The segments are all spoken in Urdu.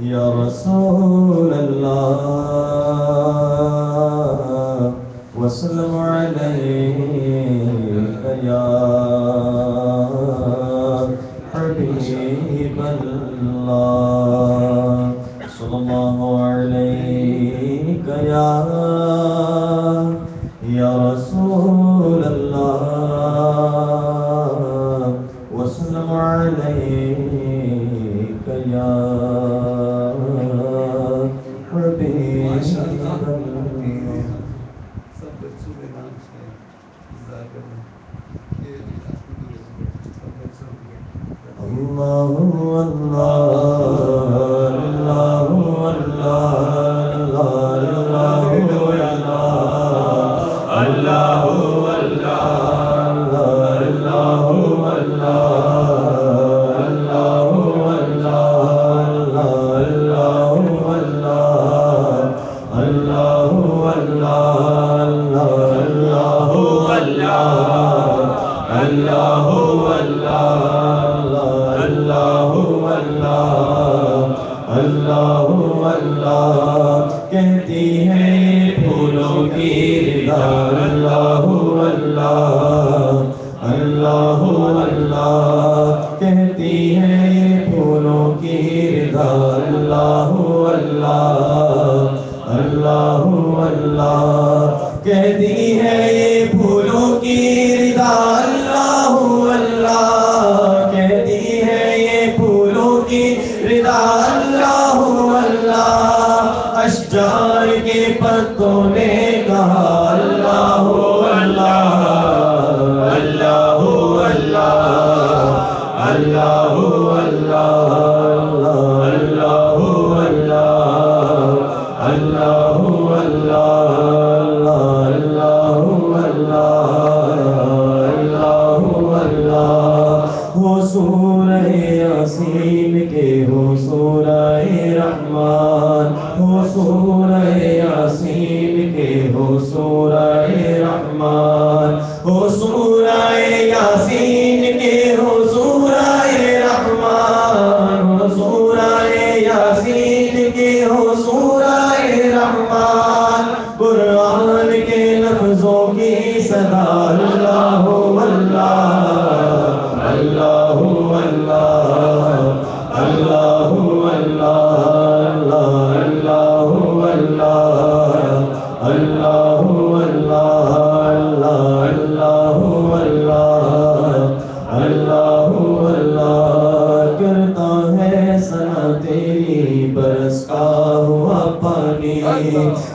یا رسول اللہ وسلم علیک یا حبیب اللہ صلی اللہ علیک یا رسول اللہ وسلم علیک یا حبیب اللہ. سب بچوں کے نام سے ذاکر اللہ اللہ اللہ اللہ کہتی ہے پھولوں کی رضا اللہ اللہ اللہ اللہ کہتی ہے پھولوں کی رضا اللہ اللہ اللہ اللہ کہتی ہے پھولوں کی رضا اللہ اللہ کہتی ہے پھولوں کی رضا اللہ اللہ اشجار کے پتوں نے کہا اللہ اللہ اللہ اللہ اللہ اللہ ہو سورہ یاسین کے ہو سورہ رحمان ہو سورہ یاسین کے ہو سورہ رحمان ہو سورہ یاسین کے ہو سورہ رحمان ہو سورہ یاسین کے ہو سورہ رحمان قرآن کے لفظوں کی صدا اللہ اللہ اللہ کرتا ہے ثنا تیری برس کا ہوا پانی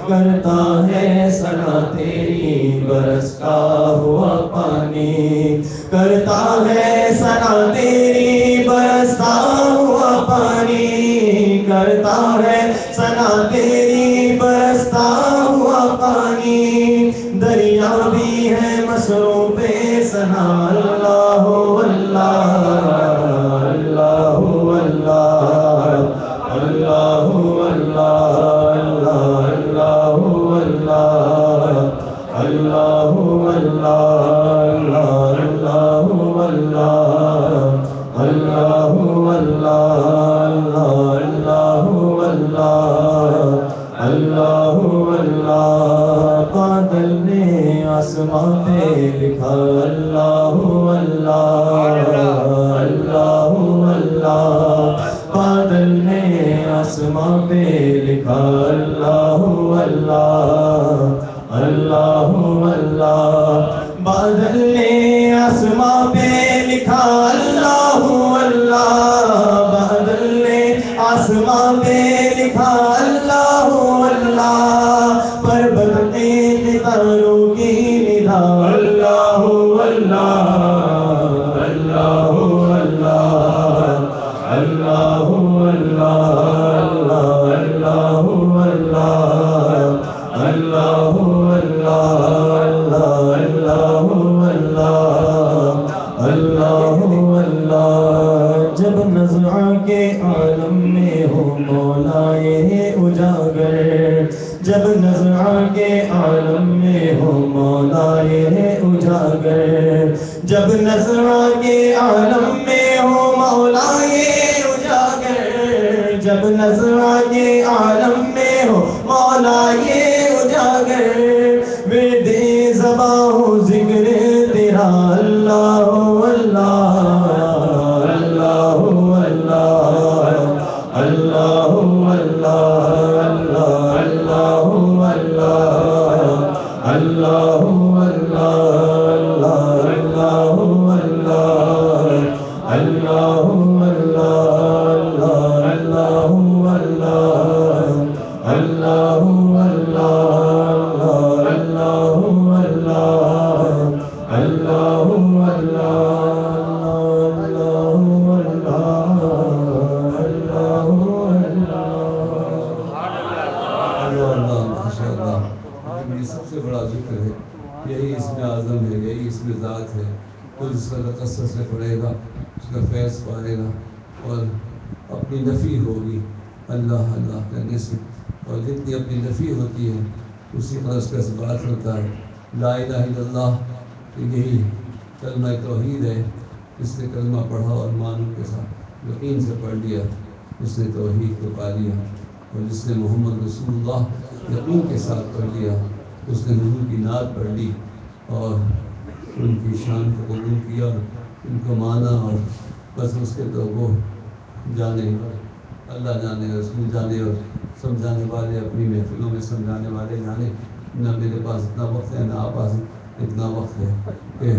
کرتا ہے ثنا تیری برس کا ہوا پانی کرتا ہے ثنا تیری برستا ہوا پانی کرتا ہے ثنا تیری برستا ہوا پانی دریا بھی ہے مصروف ثنا اللہ اللہ اللہ اللہ بادل نے آسمان پہ لکھا اللہ اللہ اللہ بادل نے آسمان پہ لکھا اللہ اللہ اللہ بادل نے آسمان پہ لکھا اللہ اللہ بادل نے آسمان پہ لکھا اللہ اللہ پربت نے ستاروں کی ندا اللہ اللہ اللہ اللہ جب نظر کے عالم میں ہو مولائے اجاگر جب نظر کے عالم میں ہو مولائے اجاگر جب نظر کے عالم میں ہو مولائے جب نظرہ یہ عالم میں ہو مولا یہ اجاگر میرے زباں ہو ذکر تیرا اللہ اللہ اللہ اللہ اللہ اللہ اللہ سب سے بڑا ذکر ہے، یہی اسم اعظم ہے، یہی اسم ذات ہے۔ تو جس کا تقصص سے پڑھے گا اس کا فیض پائے گا اور اپنی نفی ہوگی اللہ اللہ کرنے سے، اور جتنی اپنی نفی ہوتی ہے اسی طرح اس کا اثبات ہوتا ہے۔ لا الہ الا اللہ یہی کلمہ توحید ہے، جس نے کلمہ پڑھا اور معلوم کے ساتھ یقین سے پڑھ لیا اس نے توحید کو پا لیا، اور جس نے محمد رسول اللہ یقین کے ساتھ پڑھ لیا اس نے حضور کی نعت پڑھ لی اور ان کی شان کو قبول کیا اور ان کو مانا، اور بس اس کے تو وہ جانے اللہ جانے، رسول جانے، اور سمجھانے والے اپنی محفلوں میں سمجھانے والے جانے۔ نہ میرے پاس اتنا وقت ہے نہ آپ پاس اتنا وقت ہے کہ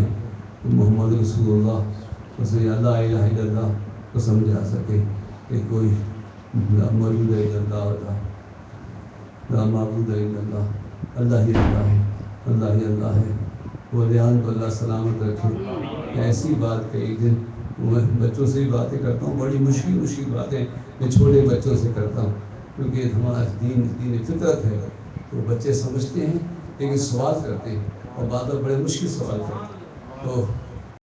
محمد رسول اللہ اسے لا الہ الا اللہ کو سمجھا سکے کہ کوئی لا موجود الا اللہ ہوتا، لا معبود الا اللہ، اللہ ہی اللہ ہے، اللہ ہی اللہ ہے۔ وہ دھیان کو اللہ سلامت رکھے۔ ایسی بات کہ ایک دن میں بچوں سے بھی باتیں کرتا ہوں، بڑی مشکل باتیں میں چھوٹے بچوں سے کرتا ہوں، کیونکہ ہمارا دین فطرت ہے، تو بچے سمجھتے ہیں لیکن سوال کرتے ہیں اور بعد میں بڑے مشکل سوال کرتے ہیں۔ تو